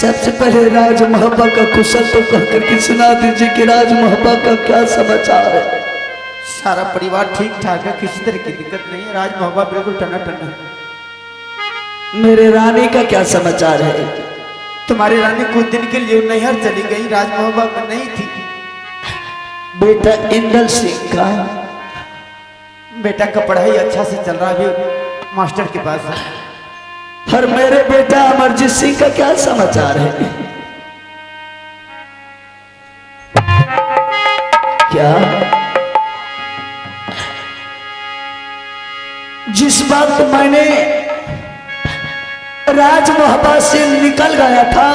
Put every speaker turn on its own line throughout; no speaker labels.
सबसे पहले राज मोहब्बा का कुशल तो कहकर के सुना दीजिए कि राज मोहब्बा का क्या समाचार है।
सारा परिवार ठीक ठाक है, किसी तरह की दिक्कत नहीं है। राज मोहब्बा बिल्कुल टना टना है।
मेरे रानी का क्या समाचार है?
तुम्हारी रानी कुछ दिन के लिए नैहर चली गई, राज मोहब्बा में नहीं थी।
बेटा इंदल सिंह का
बेटा का पढ़ाई अच्छा से चल रहा है, अभी मास्टर के पास है।
और मेरे बेटा अमरजीत सिंह का क्या समाचार है? क्या जिस वक्त मैंने राज मोहब्बा से निकल गया था,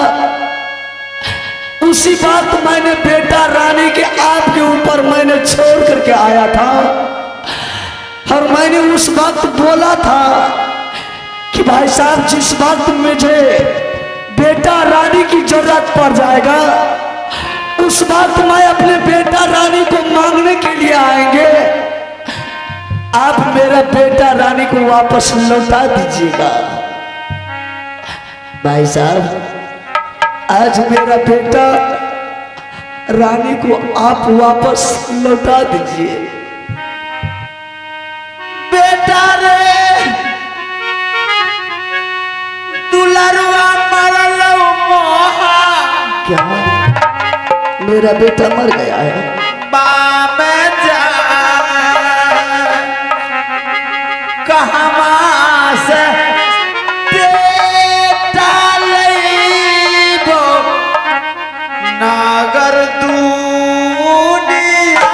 उसी वक्त मैंने बेटा रानी के आपके ऊपर मैंने छोड़ करके आया था। और मैंने उस वक्त बोला था कि भाई साहब जिस वक्त मुझे बेटा रानी की जरूरत पड़ जाएगा, उस वक्त मैं अपने बेटा रानी को मांगने के लिए आएंगे। आप मेरा बेटा रानी को वापस लौटा दीजिएगा। भाई साहब आज मेरा बेटा रानी को आप वापस लौटा दीजिए।
बेटा रे दुलरवा मरलो मोहा।
क्या मेरा बेटा मर गया है?
बाप जा कहवा से बेटा लईबो नागर दुनिया।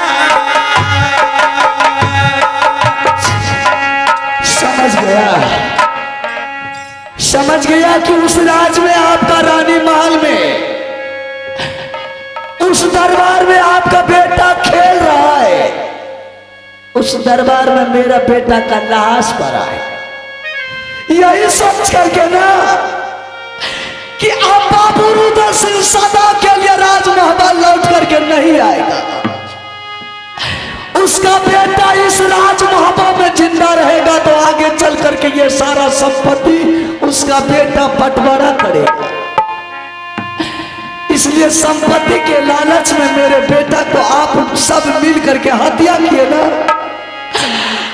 समझ गया कि उस राज में आपका रानी महल में, उस दरबार में आपका बेटा खेल रहा है। उस दरबार में मेरा बेटा का लाश पड़ा है। यही सोच करके ना कि अब बाबू रुद्र सिंह सदा के लिए राज मोहब्बा लौट करके नहीं आएगा। उसका बेटा इस राज मोहब्बा में जिंदा रहेगा तो आगे चल करके ये सारा संपत्ति उसका बेटा बंटवारा करेगा। इसलिए संपत्ति के लालच में मेरे बेटा को आप सब मिल करके हत्या किए ना।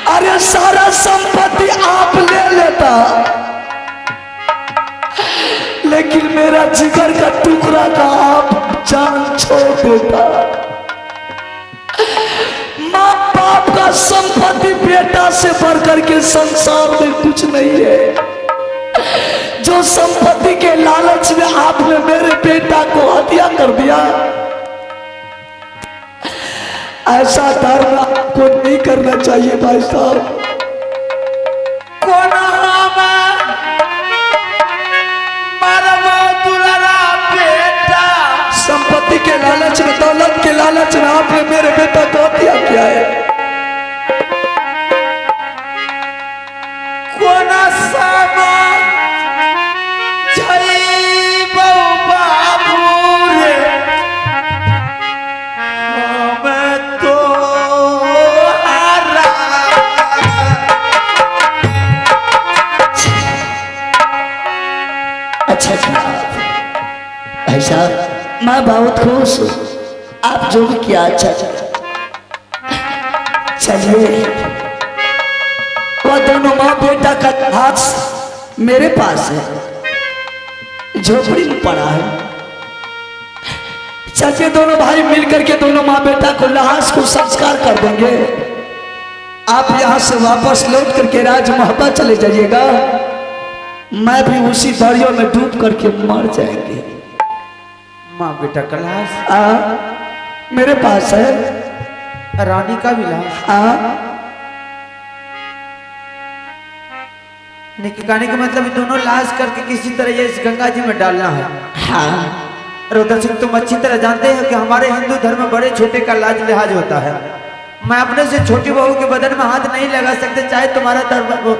अरे सारा संपत्ति आप ले लेता, लेकिन मेरा जिगर का टुकड़ा का आप जान छोड़ देता। माँ बाप का संपत्ति बेटा से बढ़कर के संसार में कुछ नहीं है। जो संपत्ति के लालच में आपने मेरे बेटा को हत्या कर दिया, ऐसा धर्म आपको नहीं करना चाहिए भाई साहब। संपत्ति के लालच में, दौलत के लालच में आपने मेरे बेटा को हत्या किया है। अच्छा भाई साहब, मैं बहुत खुश हूँ। आप जो भी किया अच्छा चलिए। वह दोनों माँ बेटा का हाथ मेरे पास है, झोपड़ी में पड़ा है। चलिए दोनों भाई मिलकर के दोनों माँ बेटा को लाश को संस्कार कर देंगे। आप यहाँ से वापस लौट करके राज मोहब्बा चले जाइएगा। मैं भी उसी दरिया में डूब करके मर जाएंगे।
माँ बेटा का लाश
मेरे पास है,
रानी का भी लाश। कहने का मतलब दोनों लाश करके किसी तरह इस गंगा जी में डालना है।
हाँ
रुद्र सिंह, तुम अच्छी तरह जानते हैं कि हमारे हिंदू धर्म में बड़े छोटे का लाज लिहाज होता है। मैं अपने से छोटी बहू के बदन में हाथ नहीं लगा सकते, चाहे तुम्हारा धर्म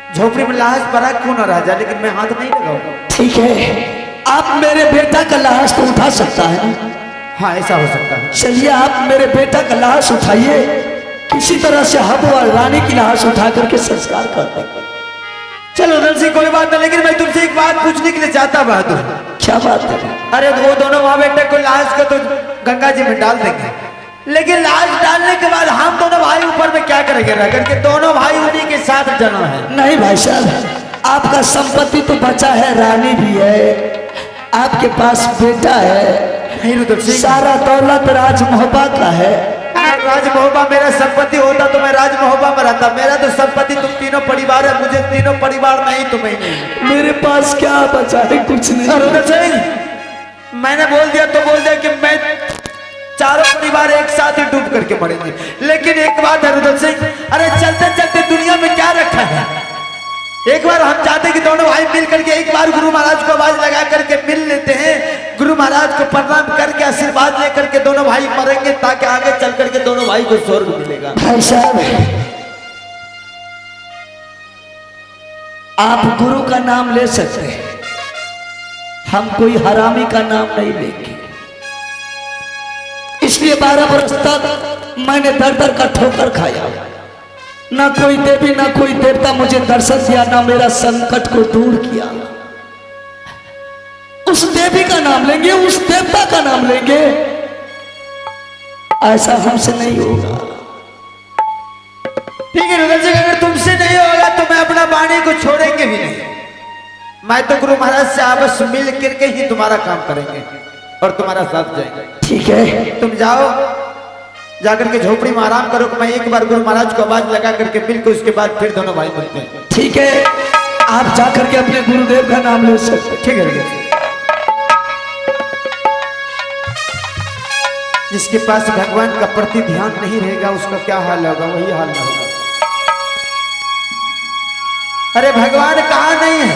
झोपड़ी में लाश पड़ा क्यों ना रह जाए, लेकिन मैं हाथ नहीं लगाऊंगा। ठीक है, आप मेरे बेटा का लाश तो उठा सकता है। हाँ ऐसा हो सकता है।
चलिए आप मेरे बेटा का लाश उठाइए, किसी तरह से हम और रानी की लाश उठा करके संस्कार कर देंगे।
चलो उधर से कोई बात नहीं, लेकिन मैं तुमसे एक बात पूछने के लिए चाहता बहादुर।
क्या बात है?
अरे वो दोनों वहां बैठे को लाश को तो गंगा जी में डाल देंगे, लेकिन लाश डालने के बाद हम दोनों भाई ऊपर में क्या करेंगे रह करके? दोनों भाई उन्हीं के साथ जन्म है।
नहीं भाई साहब, आपका संपत्ति तो बचा है, रानी भी है, आपके पास बेटा है, सारा दौलत राज मोहब्बा का है।
राज मोहब्बा मेरा संपत्ति होता तो मैं राज मोहब्बा में रहता। मेरा तो संपत्ति तुम तीनों परिवार है, मुझे तीनों परिवार नहीं, तुम्हें नहीं।
मेरे पास क्या बचा है? कुछ नहीं।
मैंने बोल दिया तो बोल दिया कि मैं चारों परिवार एक साथ ही डूब करके मरेंगे। लेकिन एक बात है रुदल सिंह, अरे चलते चलते दुनिया में क्या रखा है? एक बार हम चाहते कि दोनों भाई मिल करके एक बार गुरु महाराज को आवाज लगा करके मिल लेते हैं, गुरु महाराज को प्रणाम करके आशीर्वाद लेकर के दोनों भाई मरेंगे, ताकि आगे चल करके दोनों भाई को स्वर्ग मिलेगा।
भाई साहब, आप गुरु का नाम ले सकते हैं, हम कोई हरामी का नाम नहीं लेंगे। इसलिए 12 वर्ष तक मैंने दर दर का ठोकर खाया, ना कोई देवी ना कोई देवता मुझे दर्शन दिया, ना मेरा संकट को दूर किया। उस देवी का नाम लेंगे, उस देवता का नाम लेंगे, ऐसा हमसे नहीं होगा।
ठीक है रुदल सिंह, अगर तुमसे नहीं होगा तो मैं अपना वाणी को छोड़ेंगे भी नहीं। मैं तो गुरु महाराज से आपस मिल करके ही तुम्हारा काम करेंगे और तुम्हारा साथ जाएंगे।
ठीक है,
तुम जाओ, जाकर के झोपड़ी में आराम करो। मैं एक बार गुरु महाराज को आवाज लगा करके मिलकर उसके बाद फिर दोनों भाई मिलते हैं।
ठीक है, आप जाकर के अपने गुरुदेव का नाम ले सकते हैं।
ठीक है। जिसके पास भगवान का प्रति ध्यान नहीं रहेगा उसका क्या हाल होगा? वही हाल ना होगा। अरे भगवान कहाँ नहीं है,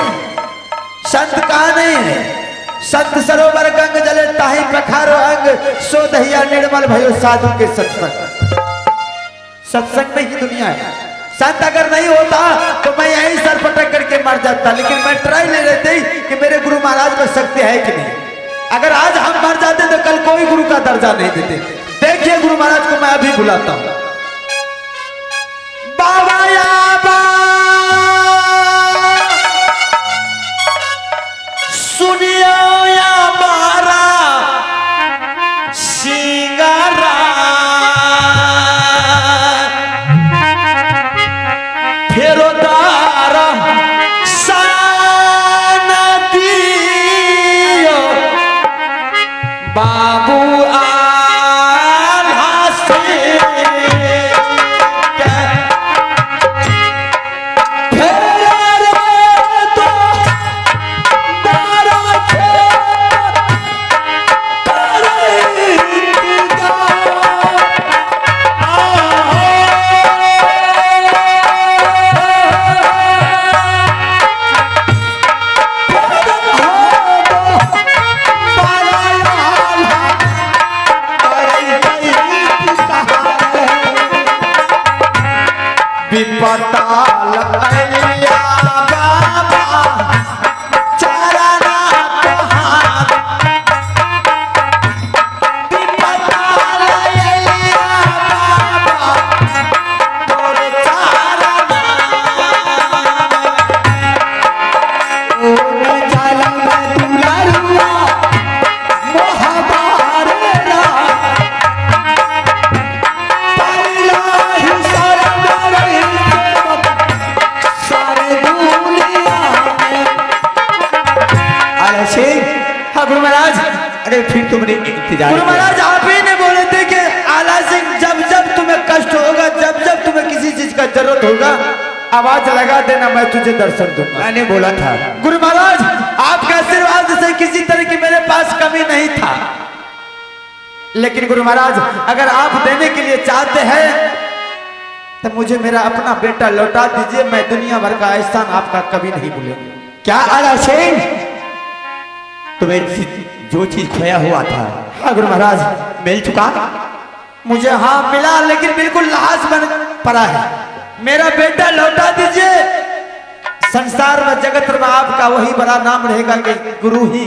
संत कहाँ नहीं है? संत सरोवर गंग जले ताहि प्रखारो अंग, सो दहिया निर्मल भयो साधु के सत्संग। सत्संग में ही दुनिया है। संत अगर नहीं होता तो मैं यहीं सर पटक करके मर जाता, लेकिन मैं ट्राई ले लेते कि मेरे गुरु महाराज में शक्ति है कि नहीं। अगर आज हम मर जाते तो कल कोई गुरु का दर्जा नहीं देते। देखिए गुरु महाराज को मैं अभी बुलाता हूं। बाबा सुनियो या मारा सिंगारा, फेरोदारा साना दियो बाबू आल्हा से विपताल अलिया बाबा चरना तोहार, विपताल अलिया बाबा तोरे चरना। ओ जाला में दुलारुआ मोहबार रा, पहिला ही गुरु महाराज। अरे फिर तुमने इंतजार, गुरु महाराज आप ही ने बोले थे कि आला सिंह जब जब तुम्हें कष्ट होगा, जब जब तुम्हें किसी चीज का जरूरत होगा, आवाज लगा देना, मैं तुझे दर्शन दूंगा। मैंने बोला था गुरु महाराज, आपके आशीर्वाद से किसी तरह की मेरे पास कमी नहीं था, लेकिन गुरु महाराज अगर आप देने के लिए चाहते हैं तो मुझे मेरा अपना बेटा लौटा दीजिए। मैं दुनिया भर का एहसान आपका कभी नहीं भूलूंगा।
क्या आला सिंह, तुम्हें जो चीज खोया हुआ था,
हाँ गुरु महाराज,
मिल चुका?
मुझे हाँ मिला, लेकिन बिल्कुल लाश बन पड़ा है। मेरा बेटा लौटा दीजिए। संसार में जगत में आपका वही बड़ा नाम रहेगा कि गुरु ही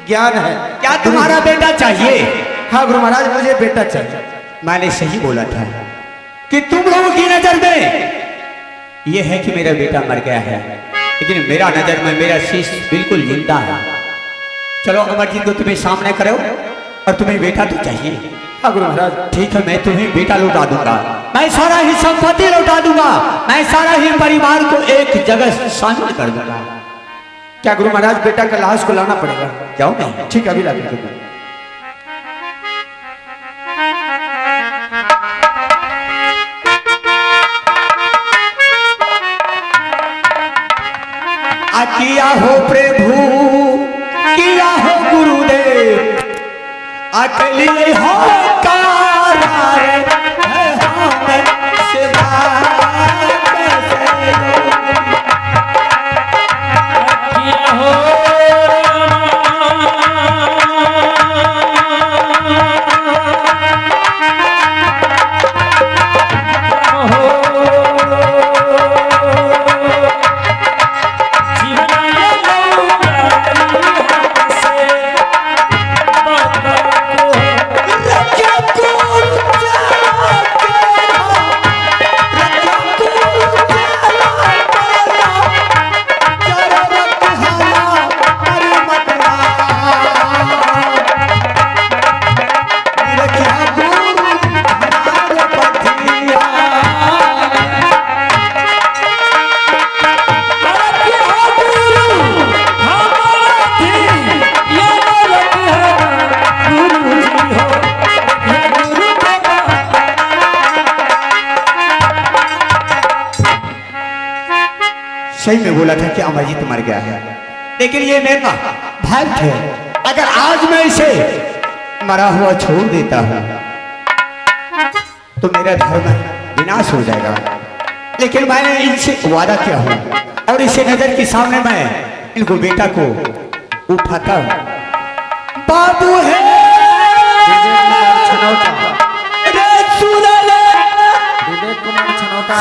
ज्ञान है।
क्या तुम्हारा बेटा चाहिए?
हाँ गुरु महाराज, मुझे बेटा चाहिए।
मैंने सही बोला था कि तुम लोगों की नजर में यह है कि मेरा बेटा मर गया है,
लेकिन मेरा नजर में मेरा शीश बिल्कुल जिंदा है। चलो अमरजीत को तुम्हें सामने करो और तुम्हें बेटा तो चाहिए।
हाँ गुरु महाराज।
ठीक है, मैं तुम्हें बेटा लौटा दूंगा, मैं सारा ही संपत्ति लौटा दूंगा, मैं सारा ही परिवार को एक जगह शामिल कर दूंगा।
क्या गुरु महाराज बेटा का लाश को लाना पड़ेगा?
जाओ मैं।
ठीक है, अभी ला करके दूँ।
किया हो प्रभु, किया हो गुरुदेव, अकेली हो करार है हमें सेवा कैसे किया हो सही में बोला था कि अमरजीत मर गया है, लेकिन ये मेरा भाई थे। अगर आज मैं इसे मरा हुआ छोड़ देता हूं तो मेरा धर्म विनाश हो जाएगा, लेकिन मैंने इनसे वादा किया हूं और इसे नजर के सामने मैं इनको बेटा को उठाता हूं। बाबू है
विवेक कुमार छनौता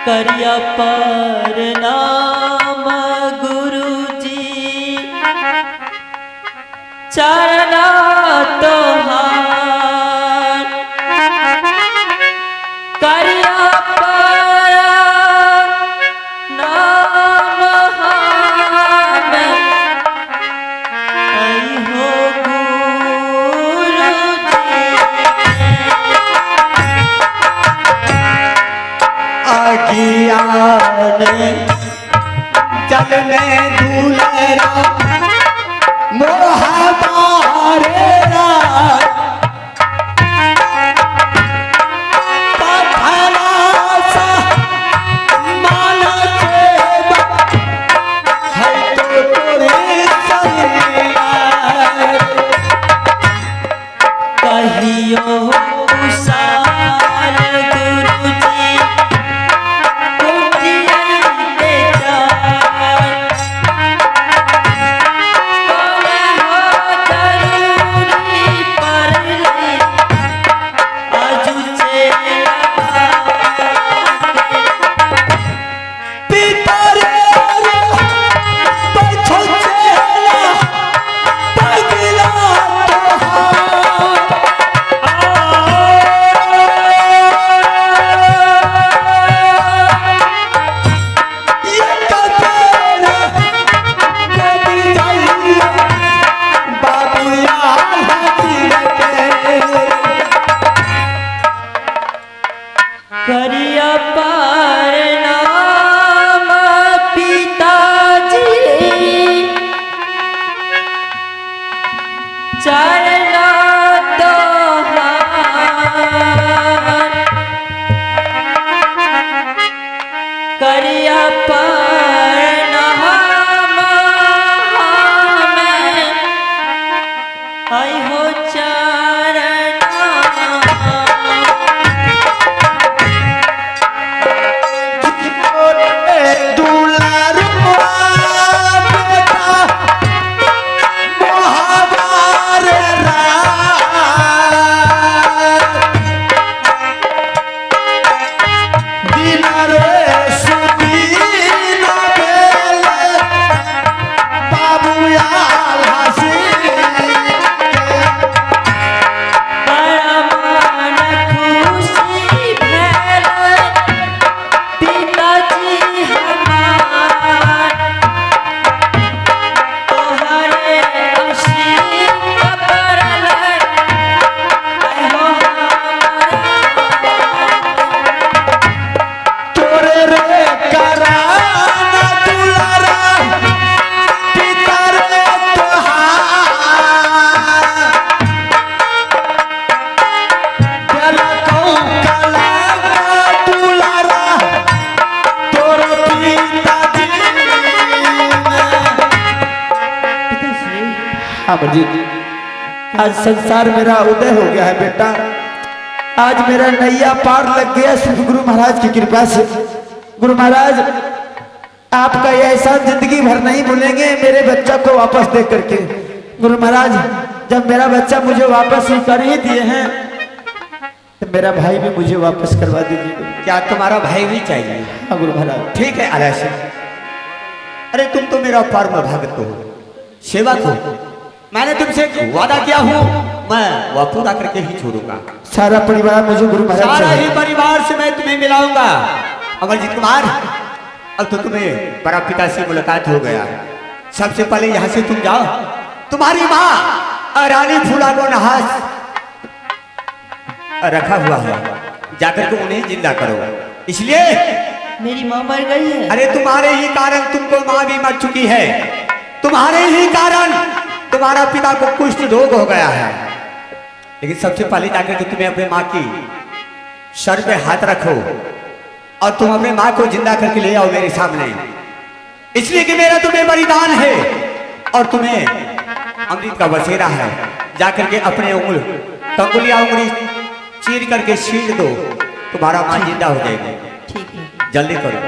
करिया पर नाम गुरुजी चरना तोहार करिया पर नाम हम आई हो
चलने दूल्हा मोह मारे
कहियो उसार गुरुजी कुटियाते जान कोने हो जरूर
अमरजीत, आज संसार मेरा उदय हो गया है बेटा। आज मेरा नैया पार लग गया सिर्फ गुरु महाराज की कृपा से। गुरु महाराज, आपका ये एहसान जिंदगी भर नहीं भूलेंगे मेरे बच्चा को वापस दे करके। गुरु महाराज, जब मेरा बच्चा मुझे वापस ही कर ही दिए हैं तो मेरा भाई भी मुझे वापस करवा दीजिए।
क्या तुम्हारा भाई भी चाहिए?
हाँ गुरु महाराज।
ठीक है आलस्य, अरे तुम तो मेरा परम भक्त हो, सेवक हो। मैंने तुमसे एक वादा किया हूँ, मैं वह पूरा करके ही छोड़ूंगा।
सारा परिवार मुझे गुरु महाराज
सारा
चाहिए।
ही परिवार से मैं तुम्हें मिलाऊंगा। अमरजीत कुमार, अब तो तुम्हें बड़ा पिता से मुलाकात हो गया। सबसे पहले यहाँ से तुम जाओ, तुम्हारी माँ रानी फूला को नहास रखा हुआ है, जाकर के उन्हें जिंदा करो। इसलिए
मेरी माँ मर गई है।
अरे तुम्हारे ही कारण तुमको माँ भी मर चुकी है। तुम्हारे ही कारण तुम्हारा पिता को कुष्ठ रोग हो गया है। लेकिन सबसे पहले जाकर के तुम्हें अपने माँ की सर पे हाथ रखो और तुम अपने माँ को जिंदा करके ले आओ मेरे सामने। इसलिए कि मेरा तुम्हें बलिदान है और तुम्हें अमृत का बसेरा है। जाकर के अपने उंगली चीर करके छीन दो, तुम्हारा माँ जिंदा हो जाएगी।
ठीक है।
जल्दी करो।